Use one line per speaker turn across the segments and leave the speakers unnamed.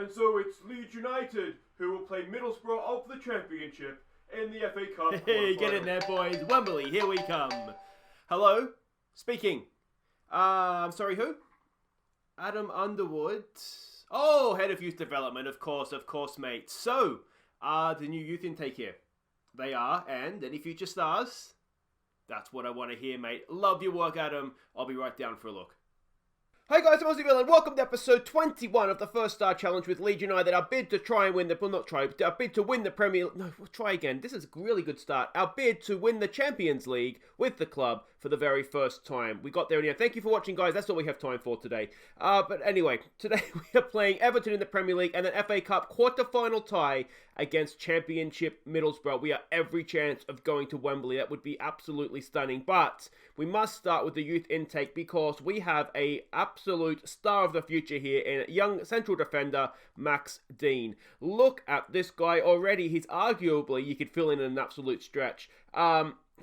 And so it's Leeds United who will play Middlesbrough of the Championship in the FA Cup.
Hey, get in there, boys. Wembley, here we come. Hello? Speaking. Sorry, who? Adam Underwood. Oh, Head of Youth Development, of course, mate. So, are the new youth intake here? They are, and any future stars? That's what I want to hear, mate. Love your work, Adam. I'll be right down for a look. Hey guys, I'm Aussie and welcome to episode 21 of the First Star Challenge with Leeds United. Our bid to try and win the... Well, not try, our bid to win the Premier... No, we'll try again. This is a really good start. Our bid to win the Champions League with the club for the very first time. We got there in the end. Thank you for watching, guys. That's all we have time for today. But anyway, today we are playing Everton in the Premier League and an FA Cup quarter-final tie against Championship Middlesbrough. We have every chance of going to Wembley. That would be absolutely stunning. But we must start with the youth intake because we have a absolute star of the future here in young central defender Max Dean. Look at this guy already. He's arguably, you could fill in an absolute stretch.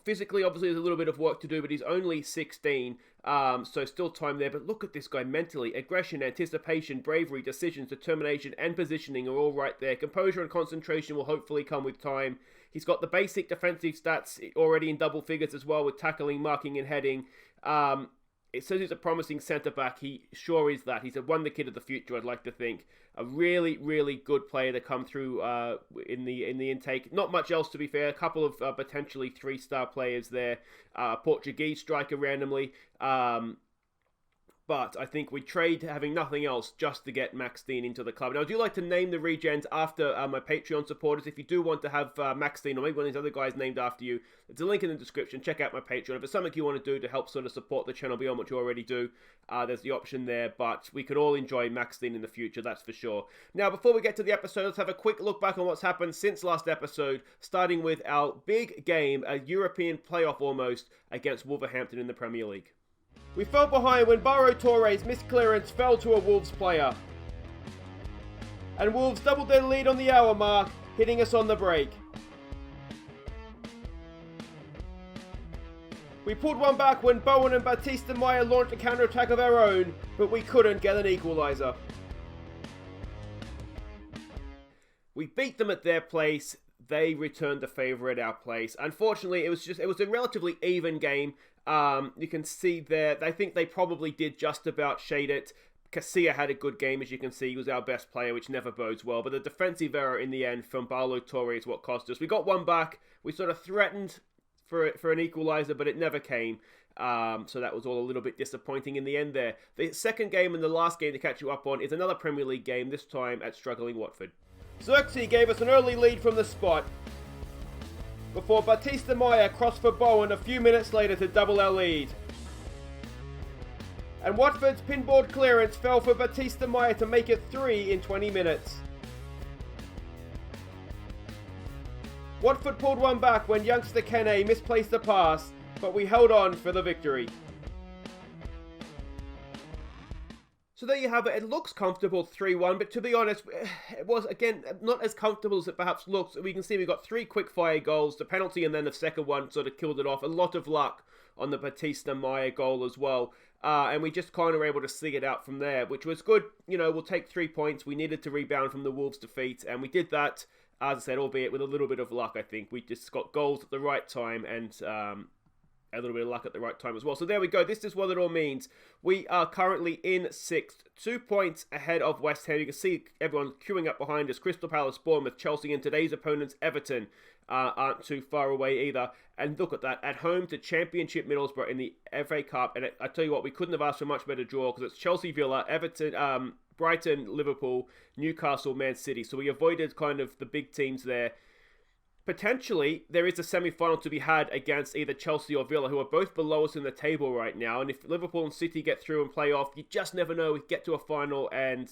Physically, obviously, there's a little bit of work to do, but he's only 16, so still time there. But look at this guy mentally. Aggression, anticipation, bravery, decisions, determination, and positioning are all right there. Composure and concentration will hopefully come with time. He's got the basic defensive stats already in double figures as well with tackling, marking, and heading. It says he's a promising centre-back. He sure is that. He's a wonder kid of the future, I'd like to think. A really, really good player to come through in the intake. Not much else, to be fair. A couple of potentially three-star players there. Portuguese striker randomly. But I think we trade having nothing else just to get Max Dean into the club. Now, I do like to name the regens after my Patreon supporters. If you do want to have Max Dean or maybe one of these other guys named after you, there's a link in the description. Check out my Patreon. If it's something you want to do to help sort of support the channel beyond what you already do, there's the option there. But we could all enjoy Max Dean in the future, that's for sure. Now, before we get to the episode, let's have a quick look back on what's happened since last episode, starting with our big game, a European playoff almost, against Wolverhampton in the Premier League. We fell behind when Barrow Torres' missed clearance fell to a Wolves player. And Wolves doubled their lead on the hour mark, hitting us on the break. We pulled one back when Bowen and Baptiste Meyer launched a counter-attack of our own, but we couldn't get an equaliser. We beat them at their place. They returned the favour at our place. Unfortunately, it was a relatively even game. You can see there, I think they probably did just about shade it. Casilla had a good game, as you can see. He was our best player, which never bodes well. But the defensive error in the end from Barlow Torres is what cost us. We got one back. We sort of threatened for an equaliser, but it never came. So that was all a little bit disappointing in the end there. The second game and the last game to catch you up on is another Premier League game, this time at struggling Watford. Xerxes gave us an early lead from the spot, before Baptiste Meyer crossed for Bowen a few minutes later to double our lead. And Watford's pinboard clearance fell for Baptiste Meyer to make it 3 in 20 minutes. Watford pulled one back when youngster Kene misplaced a pass, but we held on for the victory. So there you have it. It looks comfortable, 3-1, but to be honest, it was, again, not as comfortable as it perhaps looks. We can see we got 3 quick-fire goals. The penalty and then the second one sort of killed it off. A lot of luck on the Baptiste Meyer goal as well. And we just kind of were able to see it out from there, which was good. You know, we'll take 3 points. We needed to rebound from the Wolves' defeat, and we did that, as I said, albeit with a little bit of luck, I think. We just got goals at the right time and a little bit of luck at the right time as well. So there we go. This is what it all means. We are currently in 6th, 2 points ahead of West Ham. You can see everyone queuing up behind us. Crystal Palace, Bournemouth, Chelsea, and today's opponents, Everton, aren't too far away either. And look at that. At home to Championship Middlesbrough in the FA Cup. And I tell you what, we couldn't have asked for a much better draw because it's Chelsea, Villa, Everton, Brighton, Liverpool, Newcastle, Man City. So we avoided kind of the big teams there. Potentially, there is a semi-final to be had against either Chelsea or Villa, who are both below us in the table right now. And if Liverpool and City get through and play off, you just never know. We get to a final, and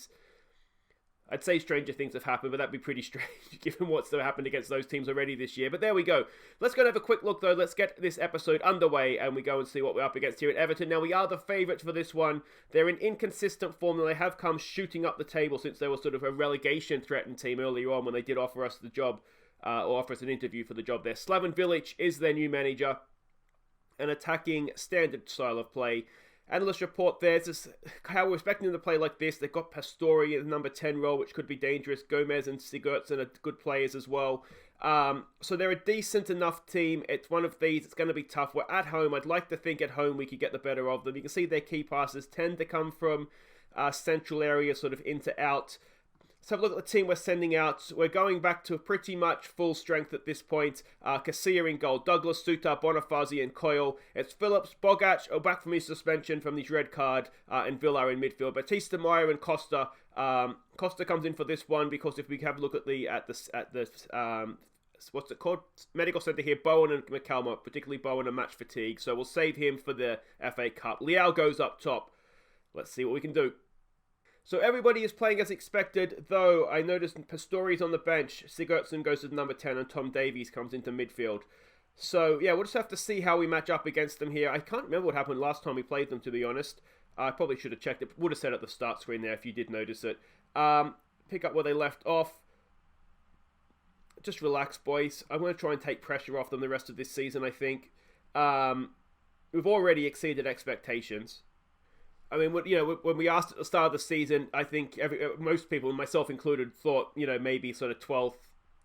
I'd say stranger things have happened, but that'd be pretty strange given what's happened against those teams already this year. But there we go. Let's go and have a quick look, though. Let's get this episode underway, and we go and see what we're up against here at Everton. Now, we are the favourites for this one. They're in inconsistent form, and they have come shooting up the table since they were sort of a relegation-threatened team earlier on when they did offer us the job. Or offers an interview for the job there. Slaven Bilic is their new manager. An attacking standard style of play. Analyst report there. It's just how we're expecting them to play like this. They've got Pastore in the number 10 role, which could be dangerous. Gomez and Sigurdsson are good players as well. So they're a decent enough team. It's one of these. It's going to be tough. We're at home. I'd like to think at home we could get the better of them. You can see their key passes tend to come from central areas, sort of in to out. Let's have a look at the team we're sending out. We're going back to pretty much full strength at this point. Casilla in goal. Douglas, Suter, Bonifazi and Coyle. It's Phillips, Bogac, back from his suspension from his red card, and Villar in midfield. Batista, Meyer and Costa. Costa comes in for this one because if we have a look at the what's it called? Medical centre here. Bowen and McCalmont, particularly Bowen, are match fatigue. So we'll save him for the FA Cup. Leao goes up top. Let's see what we can do. So everybody is playing as expected, though I noticed Pastore's on the bench. Sigurdsson goes to the number 10 and Tom Davies comes into midfield. So yeah, we'll just have to see how we match up against them here. I can't remember what happened last time we played them, to be honest. I probably should have checked it. Would have said at the start screen there if you did notice it. Pick up where they left off. Just relax, boys. I'm going to try and take pressure off them the rest of this season, I think. We've already exceeded expectations. I mean, when we asked at the start of the season, I think most people, myself included, thought, maybe sort of 12th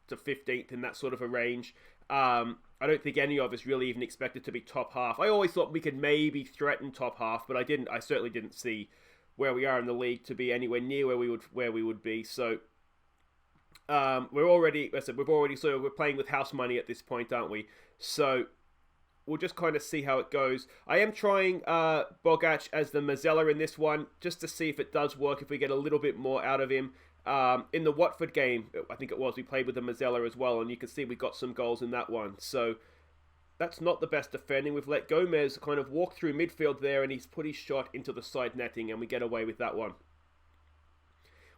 to 15th in that sort of a range. I don't think any of us really even expected to be top half. I always thought we could maybe threaten top half, but I certainly didn't see where we are in the league to be anywhere near where we would be. So we're playing with house money at this point, aren't we? So we'll just kind of see how it goes. I am trying Bogac as the Mazzella in this one, just to see if it does work, if we get a little bit more out of him. In the Watford game, I think it was, we played with the Mazzella as well, and you can see we got some goals in that one. So that's not the best defending. We've let Gomez kind of walk through midfield there, and he's put his shot into the side netting, and we get away with that one.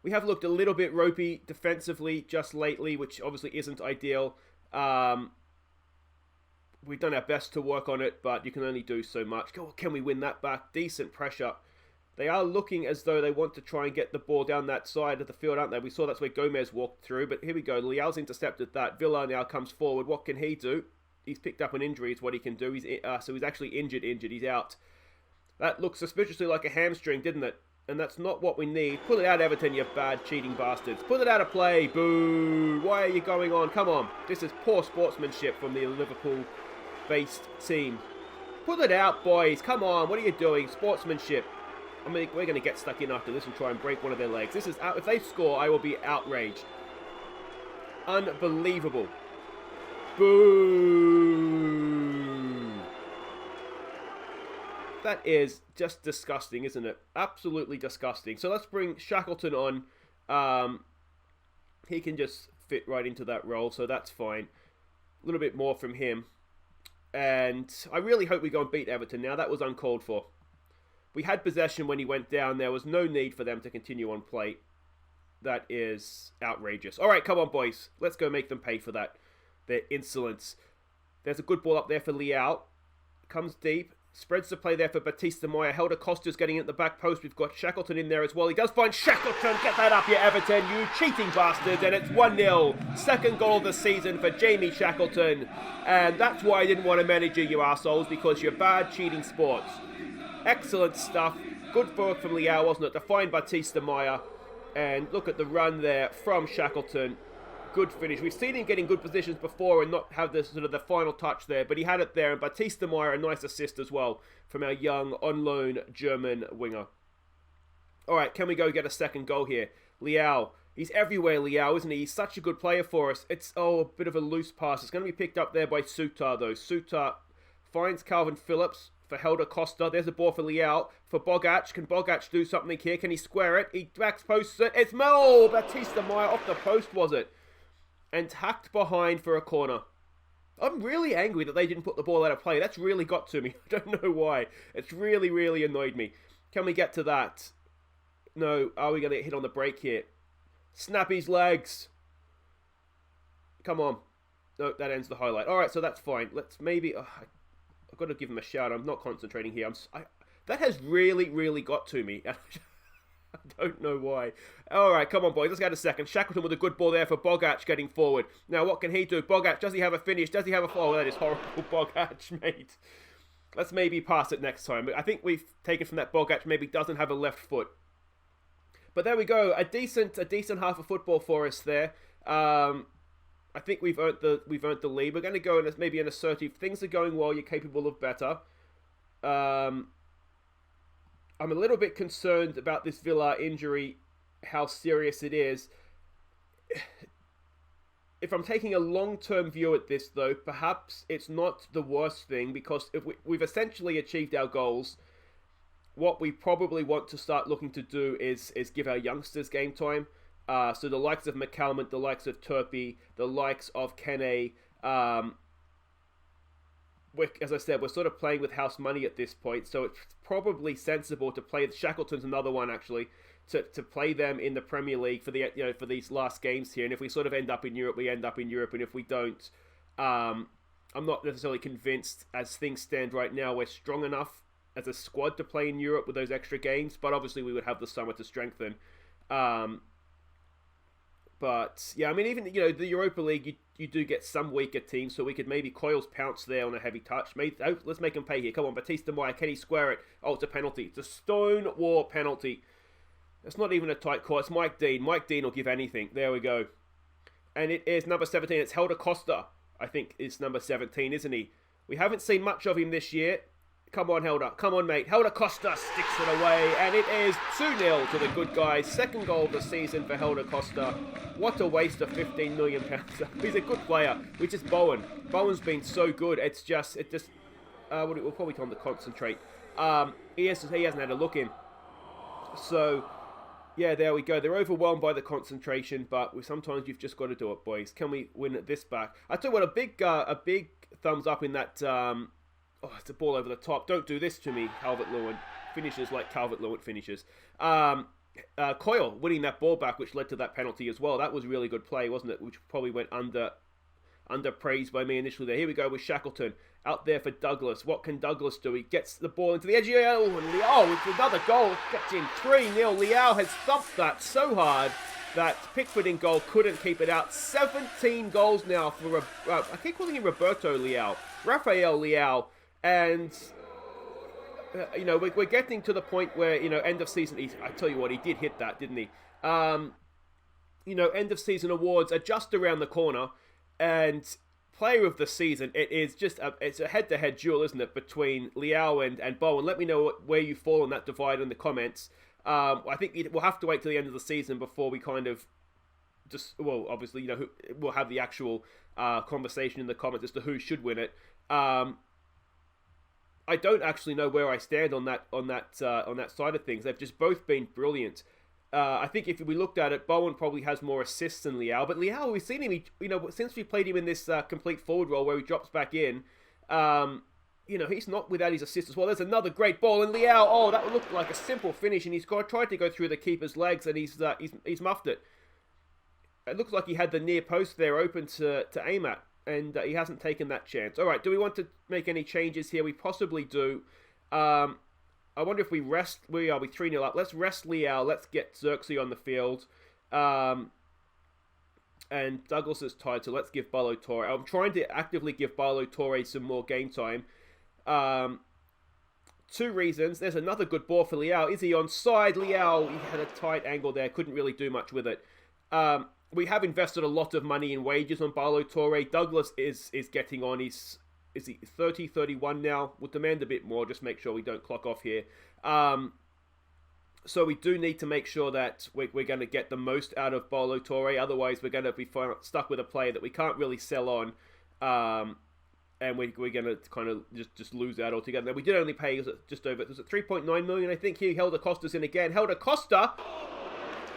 We have looked a little bit ropey defensively just lately, which obviously isn't ideal. We've done our best to work on it, but you can only do so much. Can we win that back? Decent pressure. They are looking as though they want to try and get the ball down that side of the field, aren't they? We saw that's where Gomez walked through, but here we go. Leal's intercepted that. Villa now comes forward. What can he do? He's picked up an injury is what he can do. So he's actually injured. He's out. That looks suspiciously like a hamstring, didn't it? And that's not what we need. Pull it out, Everton, you bad cheating bastards. Pull it out of play. Boo. Why are you going on? Come on. This is poor sportsmanship from the Liverpool-based team. Pull it out, boys. Come on. What are you doing? Sportsmanship. I mean, we're going to get stuck in after this and try and break one of their legs. This is out. If they score, I will be outraged. Unbelievable. Boo. That is just disgusting, isn't it? Absolutely disgusting. So let's bring Shackleton on. He can just fit right into that role, so that's fine. A little bit more from him. And I really hope we go and beat Everton now. That was uncalled for. We had possession when he went down. There was no need for them to continue on play. That is outrageous. All right, come on, boys. Let's go make them pay for that. Their insolence. There's a good ball up there for Leao. Comes deep. Spreads the play there for Batista Moya. Helder Costa's getting at the back post. We've got Shackleton in there as well. He does find Shackleton. Get that up, you Everton, you cheating bastards. And it's 1-0. Second goal of the season for Jamie Shackleton. And that's why I didn't want to manage you arseholes, because you're bad cheating sports. Excellent stuff. Good work from Leao, wasn't it? To find Batista Moya. And look at the run there from Shackleton. Good finish. We've seen him getting good positions before and not have the sort of the final touch there, but he had it there. And Batista Moya, a nice assist as well from our young on loan German winger. All right, can we go get a second goal here? Leao. He's everywhere, Leao, isn't he? He's such a good player for us. It's a bit of a loose pass. It's going to be picked up there by Suter though. Suter finds Calvin Phillips for Helder Costa. There's a ball for Leao. For Bogac. Can Bogac do something here? Can he square it? He backs posts it. It's Batista Moya off the post, was it? And hacked behind for a corner. I'm really angry that they didn't put the ball out of play. That's really got to me. I don't know why. It's really, really annoyed me. Can we get to that? No. Are we going to get hit on the break here? Snappy's legs. Come on. No, that ends the highlight. All right, so that's fine. Let's maybe... I've got to give him a shout. I'm not concentrating here. That has really, really got to me. I don't know why. All right, come on, boys. Let's get a second. Shackleton with a good ball there for Bogac getting forward. Now, what can he do? Bogac, does he have a finish? Does he have a... Oh, that is horrible, Bogac, mate. let's maybe pass it next time. I think we've taken from that Bogac maybe doesn't have a left foot. But there we go, a decent half of football for us there. I think we've earned the lead. We're going to go in as maybe an assertive. Things are going well. You're capable of better. I'm a little bit concerned about this Villa injury, how serious it is. If I'm taking a long-term view at this, though, perhaps it's not the worst thing, because if we've essentially achieved our goals. What we probably want to start looking to do is give our youngsters game time. So the likes of McCalmont, the likes of Turpey, the likes of Kene. As I said, we're sort of playing with house money at this point, so it's probably sensible to play. Shackleton's another one, actually, to play them in the Premier League for for these last games here. And if we sort of end up in Europe, we end up in Europe. And if we don't, I'm not necessarily convinced, as things stand right now, we're strong enough as a squad to play in Europe with those extra games, but obviously we would have the summer to strengthen. But yeah, I mean, even the Europa League, you do get some weaker teams, so we could maybe Coyle's pounce there on a heavy touch. Let's make him pay here. Come on, Batista Meyer, can he square it? Oh, it's a penalty. It's a Stonewall penalty. It's not even a tight call. It's Mike Dean. Mike Dean will give anything. There we go. And it is number 17. It's Helder Costa, I think, is number 17, isn't he? We haven't seen much of him this year. Come on, Helder. Come on, mate. Helder Costa sticks it away, and it is 2-0 to the good guys. Second goal of the season for Helder Costa. What a waste of £15 million. He's a good player, which is Bowen. Bowen's been so good. We'll probably tell him to concentrate. He hasn't had a look in. So, yeah, there we go. They're overwhelmed by the concentration, but sometimes you've just got to do it, boys. Can we win this back? I tell you what, a big thumbs up in that. It's a ball over the top. Don't do this to me, Calvert-Lewin. Finishes like Calvert-Lewin finishes. Coyle winning that ball back, which led to that penalty as well. That was really good play, wasn't it? Which probably went under praise by me initially there. Here we go with Shackleton. Out there for Douglas. What can Douglas do? He gets the ball into the edge. It's another goal. Gets in 3-0. Leao has thumped that so hard that Pickford in goal couldn't keep it out. 17 goals now for, I keep calling him Roberto Leao. Rafael Leao. And, we're getting to the point where, end of season, I tell you what, he did hit that, didn't he? End of season awards are just around the corner, and player of the season, it's a head-to-head duel, isn't it, between Leao and Bowen. Let me know where you fall on that divide in the comments. I think we'll have to wait till the end of the season before we kind of obviously, we'll have the actual conversation in the comments as to who should win it. I don't actually know where I stand on that side of things. They've just both been brilliant. I think if we looked at it, Bowen probably has more assists than Leao. But Leao, we've seen him, since we played him in this complete forward role where he drops back in, he's not without his assists as well. There's another great ball, and Leao, that looked like a simple finish, and he's tried to go through the keeper's legs, and he's muffed it. It looks like he had the near post there open to aim at. And he hasn't taken that chance. All right, do we want to make any changes here? We possibly do. I wonder if we rest. We 3-0 up. Let's rest Leao. Let's get Xerxes on the field. And Douglas is tired, so let's give Ballo Torre. I'm trying to actively give Ballo Torre some more game time. 2 reasons. There's another good ball for Leao. Is he onside? Leao, he had a tight angle there. Couldn't really do much with it. We have invested a lot of money in wages on Ballo Torre. Douglas is getting on. Is he 30, 31 now? We'll demand a bit more. Just make sure we don't clock off here. So we do need to make sure that we're going to get the most out of Ballo Torre. Otherwise, we're going to be stuck with a player that we can't really sell on. And we're going to kind of just lose out altogether. Now, we did only pay just over, was it 3.9 million? I think here, Helder Costa's in again. Helder Costa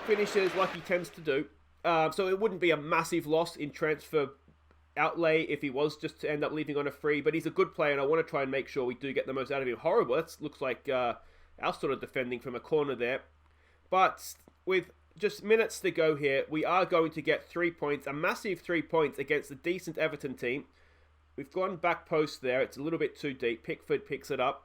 finishes like he tends to do. So it wouldn't be a massive loss in transfer outlay if he was just to end up leaving on a free, but he's a good player and I want to try and make sure we do get the most out of him. Horrible. That looks like our sort of defending from a corner there. But with just minutes to go here, we are going to get 3 points, a massive 3 points against a decent Everton team. We've gone back post there. It's a little bit too deep. Pickford picks it up.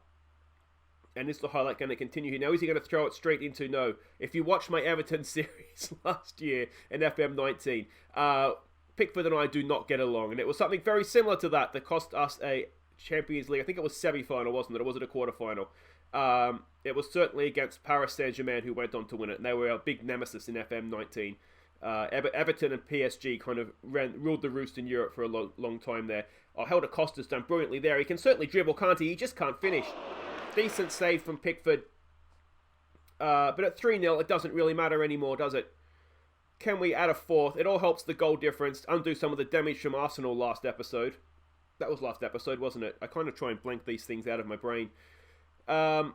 And is the highlight going to continue here? Now, is he going to throw it straight into? No. If you watch my Everton series last year in FM19, Pickford and I do not get along. And it was something very similar to that cost us a Champions League. I think it was semi-final, wasn't it? Or was it a quarter-final? It was certainly against Paris Saint-Germain, who went on to win it, and they were a big nemesis in FM19. Everton and PSG kind of ruled the roost in Europe for a long time there. Helder Costa's done brilliantly there. He can certainly dribble, can't he? He just can't finish. Decent save from Pickford. But at 3-0, it doesn't really matter anymore, does it? Can we add a fourth? It all helps the goal difference, undo some of the damage from Arsenal last episode. That was last episode, wasn't it? I kind of try and blank these things out of my brain. Are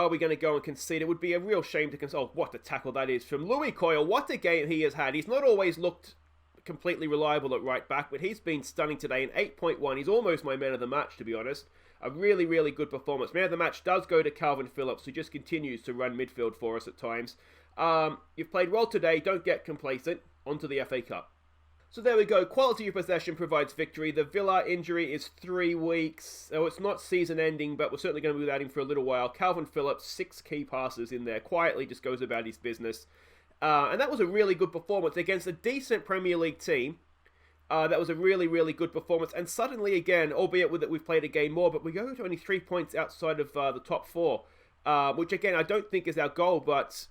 we going to go and concede? It would be a real shame to concede. Oh, what a tackle that is from Louis Coyle. What a game he has had. He's not always looked completely reliable at right back, but he's been stunning today. In 8.1, he's almost my man of the match, to be honest. A really, really good performance. Man of the match does go to Calvin Phillips, who just continues to run midfield for us at times. You've played well today. Don't get complacent. On to the FA Cup. So there we go. Quality of possession provides victory. The Villa injury is 3 weeks. Oh, it's not season ending, but we're certainly going to be without him for a little while. Calvin Phillips, 6 key passes in there. Quietly just goes about his business. And that was a really good performance against a decent Premier League team. That was a really, really good performance. And suddenly again, albeit with that we've played a game more, but we go to only 3 points outside of the top 4. Which again, I don't think is our goal, but...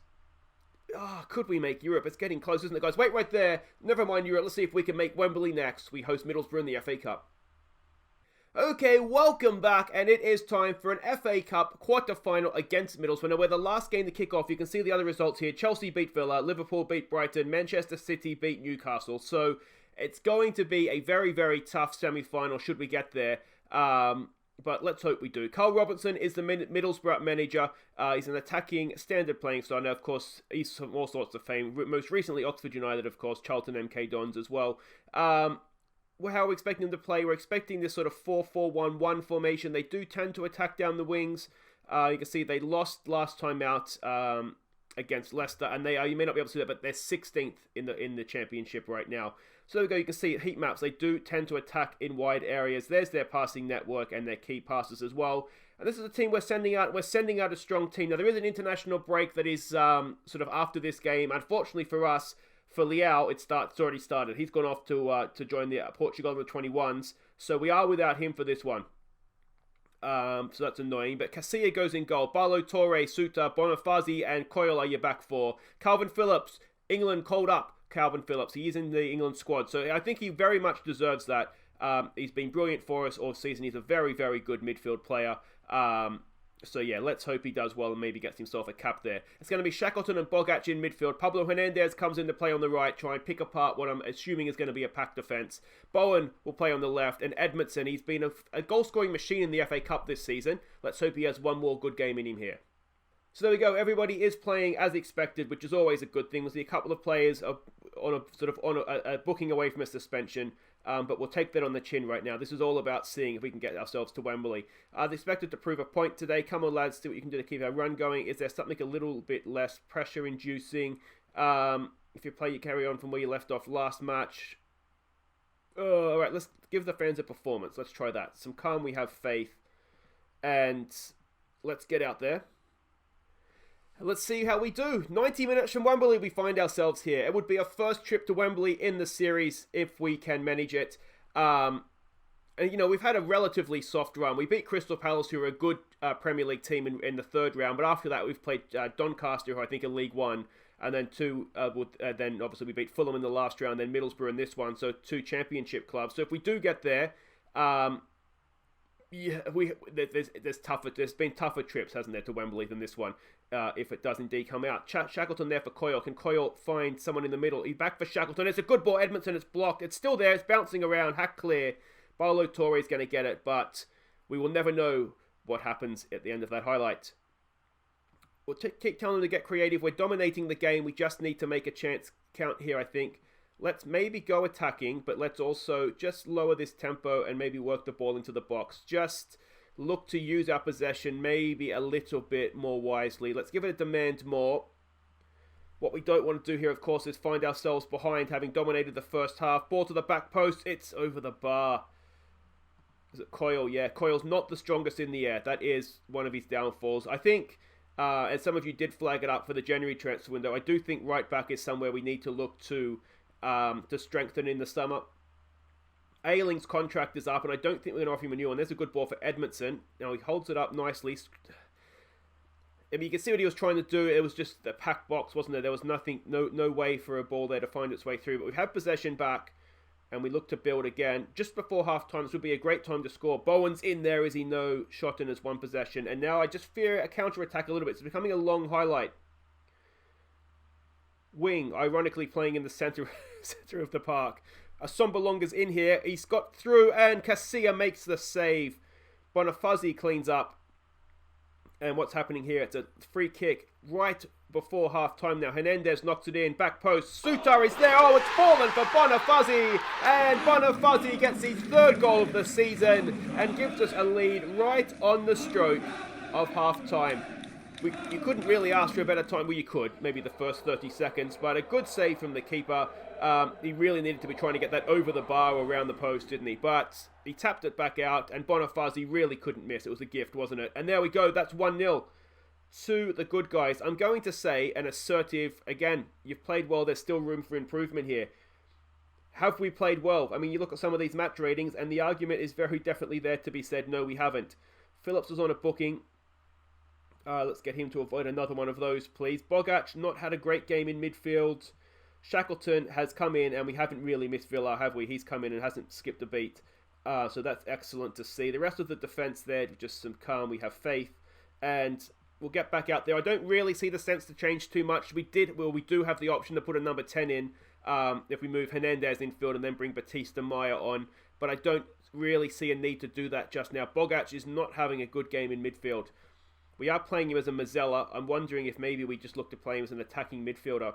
could we make Europe? It's getting close, isn't it, guys? Wait right there. Never mind Europe. Let's see if we can make Wembley next. We host Middlesbrough in the FA Cup. Okay, welcome back, and it is time for an FA Cup quarter-final against Middlesbrough. Now, we're the last game to kick off. You can see the other results here. Chelsea beat Villa, Liverpool beat Brighton, Manchester City beat Newcastle. So, it's going to be a very, very tough semi-final should we get there. But let's hope we do. Carl Robinson is the Middlesbrough manager. He's an attacking standard playing style. Now, of course, he's from all sorts of fame. Most recently, Oxford United, of course, Charlton MK Dons as well. How are we expecting them to play? We're expecting this sort of 4-4-1-1 formation. They do tend to attack down the wings. You can see they lost last time out against Leicester, and you may not be able to see that, but they're 16th in the championship right now. So there we go, you can see heat maps, they do tend to attack in wide areas. There's their passing network and their key passes as well. And this is a team we're sending out a strong team. Now there is an international break that is sort of after this game. Unfortunately for us, for Leao, it's already started. He's gone off to join the Portugal under 21s. So we are without him for this one. So that's annoying. But Casilla goes in goal. Barlow, Torre, Suter, Bonifazi and Coyle are your back four. Calvin Phillips, England called up. Calvin Phillips. He is in the England squad. So I think he very much deserves that. He's been brilliant for us all season. He's a very, very good midfield player. So yeah, let's hope he does well and maybe gets himself a cap there. It's going to be Shackleton and Bogac in midfield. Pablo Hernandez comes into play on the right, try and pick apart what I'm assuming is going to be a packed defence. Bowen will play on the left, and Edmondson, he's been a goal-scoring machine in the FA Cup this season. Let's hope he has one more good game in him here. So there we go. Everybody is playing as expected, which is always a good thing. We'll see a couple of players are on a booking away from a suspension, but we'll take that on the chin right now. This is all about seeing if we can get ourselves to Wembley. They're expected to prove a point today. Come on, lads, see what you can do to keep our run going. Is there something a little bit less pressure-inducing? If you carry on from where you left off last match. All right, let's give the fans a performance. Let's try that. Some calm, we have faith, and let's get out there. Let's see how we do. 90 minutes from Wembley, we find ourselves here. It would be our first trip to Wembley in the series if we can manage it. And, we've had a relatively soft run. We beat Crystal Palace, who are a good Premier League team in the third round. But after that, we've played Doncaster, who I think are League One. And then then obviously we beat Fulham in the last round, then Middlesbrough in this one. So 2 championship clubs. So if we do get there... there's been tougher trips, hasn't there, to Wembley than this one, if it does indeed come out. Shackleton there for Coyle. Can Coyle find someone in the middle? He's back for Shackleton. It's a good ball. Edmondson, it's blocked. It's still there. It's bouncing around. Hack clear. Barlow Torre is going to get it, but we will never know what happens at the end of that highlight. We'll keep telling them to get creative. We're dominating the game. We just need to make a chance count here, I think. Let's maybe go attacking, but let's also just lower this tempo and maybe work the ball into the box. Just look to use our possession maybe a little bit more wisely. Let's give it a demand more. What we don't want to do here, of course, is find ourselves behind, having dominated the first half. Ball to the back post. It's over the bar. Is it Coyle? Yeah, Coyle's not the strongest in the air. That is one of his downfalls. I think, and some of you did flag it up for the January transfer window, I do think right back is somewhere we need to look to strengthen in the summer. Ayling's contract is up, and I don't think we're going to offer him a new one. There's a good ball for Edmondson. Now he holds it up nicely. I mean, you can see what he was trying to do. It was just a packed box, wasn't there? There was nothing, no way for a ball there to find its way through. But we have possession back, and we look to build again. Just before half-time, this would be a great time to score. Bowen's in there, as he know. Shotton has one possession. And now I just fear a counter-attack a little bit. It's becoming a long highlight. Wing, ironically playing in the centre of the park. Sombalonga's in here. He's got through, and Casilla makes the save. Bonifazi cleans up. And what's happening here? It's a free kick right before half-time now. Hernandez knocks it in. Back post. Sutar is there. Oh, it's fallen for Bonifazi. And Bonifazi gets his third goal of the season and gives us a lead right on the stroke of half-time. You couldn't really ask for a better time. Well, you could. Maybe the first 30 seconds. But a good save from the keeper. He really needed to be trying to get that over the bar or around the post, didn't he? But he tapped it back out, and Bonifazi really couldn't miss. It was a gift, wasn't it? And there we go. That's 1-0 to the good guys. I'm going to say an assertive, again, you've played well. There's still room for improvement here. Have we played well? I mean, you look at some of these match ratings, and the argument is very definitely there to be said, no, we haven't. Phillips was on a booking. Let's get him to avoid another one of those, please. Bogac not had a great game in midfield. Shackleton has come in, and we haven't really missed Villa, have we? He's come in and hasn't skipped a beat. So that's excellent to see. The rest of the defence there, just some calm. We have faith. And we'll get back out there. I don't really see the sense to change too much. We do have the option to put a number 10 in if we move Hernandez infield and then bring Batista Maya on. But I don't really see a need to do that just now. Bogac is not having a good game in midfield. We are playing him as a Mazzella. I'm wondering if maybe we just look to play him as an attacking midfielder.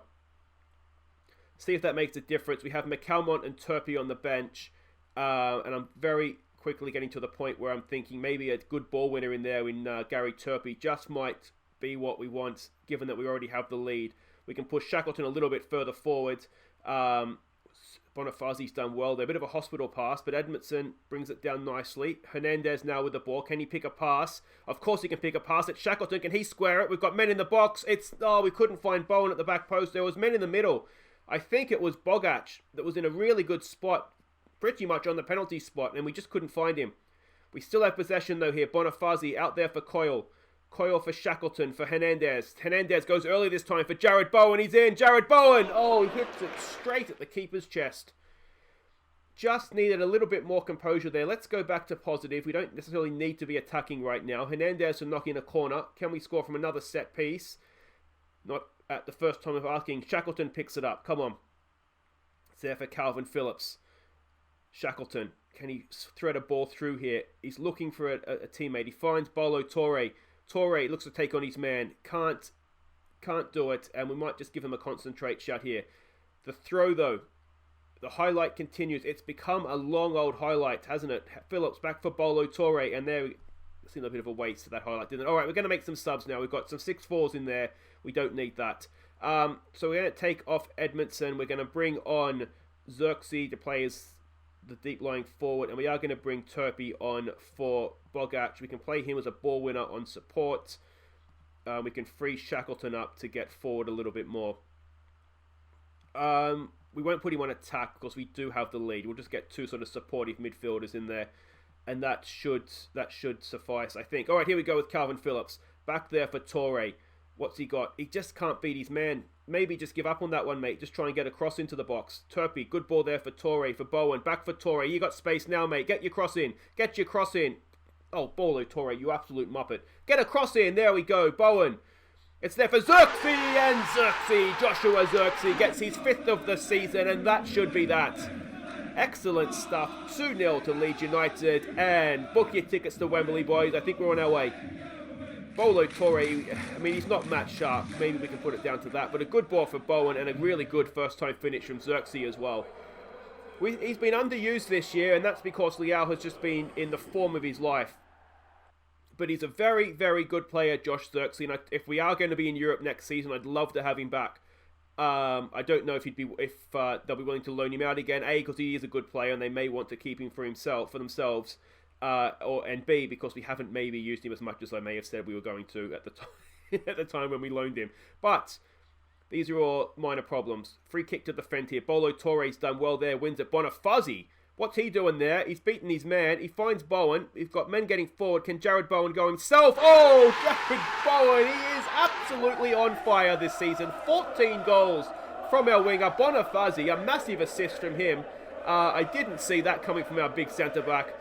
See if that makes a difference. We have McCalmont and Turpey on the bench. And I'm very quickly getting to the point where I'm thinking maybe a good ball winner in there in Gary Turpey just might be what we want, given that we already have the lead. We can push Shackleton a little bit further forward. Bonifazi's done well there. A bit of a hospital pass, but Edmondson brings it down nicely. Hernandez now with the ball. Can he pick a pass? Of course he can pick a pass. It's Shackleton. Can he square it? We've got men in the box. We couldn't find Bowen at the back post. There was men in the middle. I think it was Bogac that was in a really good spot, pretty much on the penalty spot, and we just couldn't find him. We still have possession though here. Bonifazi out there for Coyle. Coyle for Shackleton, for Hernandez. Hernandez goes early this time for Jared Bowen. He's in. Jared Bowen! Oh, he hits it straight at the keeper's chest. Just needed a little bit more composure there. Let's go back to positive. We don't necessarily need to be attacking right now. Hernandez will knock in a corner. Can we score from another set piece? Not at the first time of asking. Shackleton picks it up. Come on. It's there for Calvin Phillips. Shackleton. Can he thread a ball through here? He's looking for a teammate. He finds Bolo Torre. Torre looks to take on his man. Can't do it. And we might just give him a concentrate shot here. The throw, though. The highlight continues. It's become a long old highlight, hasn't it? Phillips back for Bolo Torre. And there we seemed a bit of a waste of that highlight, didn't it? All right, we're going to make some subs now. We've got some 6-4s in there. We don't need that. So we're going to take off Edmondson. We're going to bring on Xerxes to play as the deep lying forward, and we are going to bring Turpey on for Bogac. We can play him as a ball winner on support. We can free Shackleton up to get forward a little bit more. We won't put him on attack because we do have the lead. We'll just get two sort of supportive midfielders in there, and that should suffice, I think. All right, here we go with Calvin Phillips back there for Torre. What's he got? He just can't beat his man. Maybe just give up on that one, mate. Just try and get across into the box. Turpey, good ball there for Torre, for Bowen. Back for Torre. You got space now, mate. Get your cross in. Get your cross in. Oh, Bolo Torre, you absolute muppet. Get a cross in. There we go. Bowen. It's there for Xerxes, and Xerxes, Joshua Xerxes, gets his 5th of the season, and that should be that. Excellent stuff. 2-0 to Leeds United, and book your tickets to Wembley, boys. I think we're on our way. Bolo Torre, I mean, he's not match sharp. Maybe we can put it down to that. But a good ball for Bowen and a really good first-time finish from Xerxes as well. He's been underused this year, and that's because Leao has just been in the form of his life. But he's a very, very good player, Josh Xerxes. And if we are going to be in Europe next season, I'd love to have him back. I don't know if they'll be willing to loan him out again. A, because he is a good player, and they may want to keep him for themselves. And B, because we haven't maybe used him as much as I may have said we were going to at the time at the time when we loaned him. But these are all minor problems. Free kick to defend here. Bolo Torre's done well there. Wins it. Bonifazi What's he doing there? He's beating his man. He finds Bowen. He's got men getting forward. Can Jared Bowen go himself? Oh, Jared Bowen. He is absolutely on fire this season. 14 goals from our winger. Bonifazi, a massive assist from him. I didn't see that coming from our big centre-back.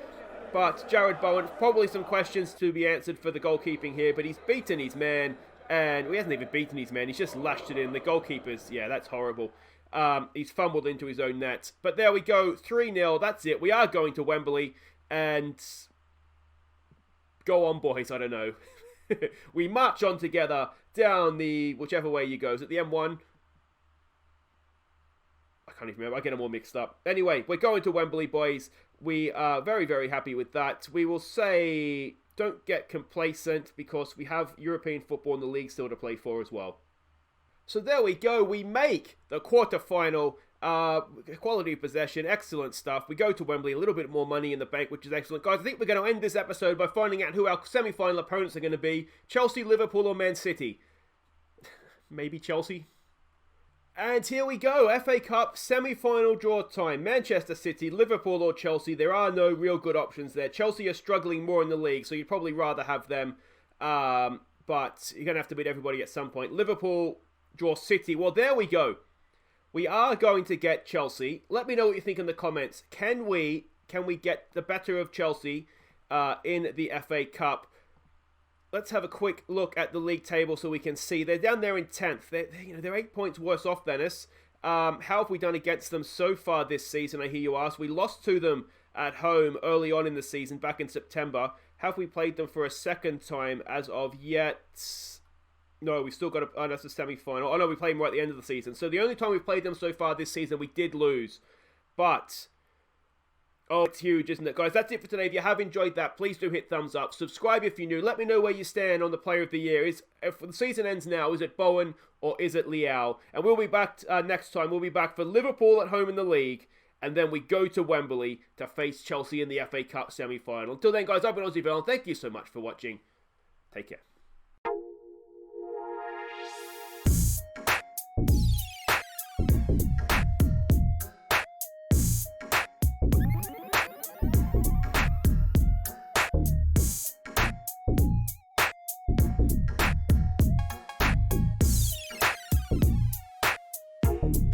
But Jared Bowen, probably some questions to be answered for the goalkeeping here. But he's beaten his man. And he hasn't even beaten his man. He's just lashed it in. The goalkeeper's, yeah, that's horrible. He's fumbled into his own net. But there we go, 3-0, that's it. We are going to Wembley, and go on, boys, I don't know. We march on together down the, whichever way you go. Is it the M1? I can't even remember, I get them all mixed up. Anyway, we're going to Wembley, boys. We are very, very happy with that. We will say, don't get complacent, because we have European football in the league still to play for as well. So there we go, we make the quarter-final, quality of possession, excellent stuff. We go to Wembley, a little bit more money in the bank, which is excellent. Guys, I think we're going to end this episode by finding out who our semi-final opponents are going to be. Chelsea, Liverpool or Man City? Maybe Chelsea? And here we go, FA Cup semi-final draw time. Manchester City, Liverpool or Chelsea. There are no real good options there. Chelsea are struggling more in the league, so you'd probably rather have them. But you're going to have to beat everybody at some point. Liverpool draw City. Well, there we go. We are going to get Chelsea. Let me know what you think in the comments. Can we get the better of Chelsea in the FA Cup? Let's have a quick look at the league table so we can see. They're down there in 10th. They're 8 points worse off than us. How have we done against them so far this season, I hear you ask? We lost to them at home early on in the season, back in September. Have we played them for a second time as of yet? No, we've still got that's a semi-final. Oh no, we played them right at the end of the season. So the only time we've played them so far this season, we did lose. But, oh, it's huge, isn't it? Guys, that's it for today. If you have enjoyed that, please do hit thumbs up. Subscribe if you're new. Let me know where you stand on the player of the year. If the season ends now, is it Bowen or is it Leao? And we'll be back next time. We'll be back for Liverpool at home in the league. And then we go to Wembley to face Chelsea in the FA Cup semi-final. Until then, guys, I've been Aussie, and thank you so much for watching. Take care.